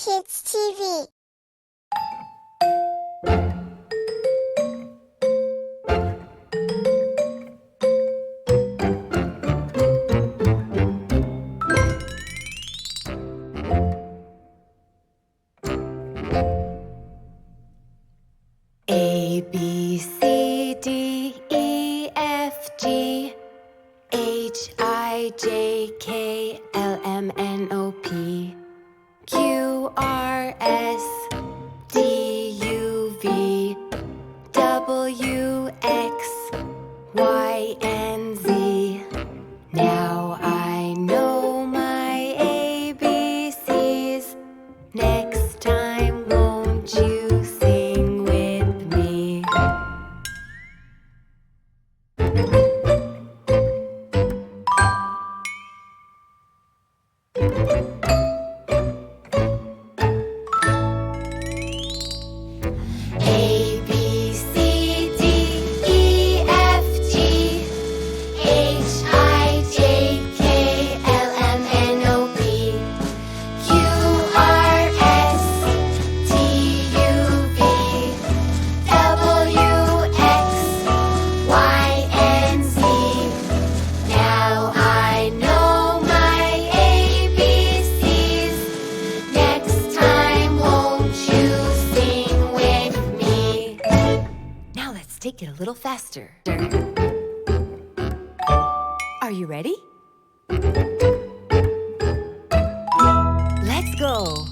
Kids TV. A, B, C, D, E, F, G, H, I, J, K, L, M, N, O, P, Q, R, S, T, U, V, W, X, Y, and Z. Now I know my ABCs. Next time, won't you sing with me? A, B, C, D, E, F, G, H, I, J, K, L, M, N, O, P, Q, R, S, T, U, V, W, X, Y, and Z. Now I know my ABCs. Next time, won't you sing with me? Now let's take it a little faster. Are you ready? Let's go.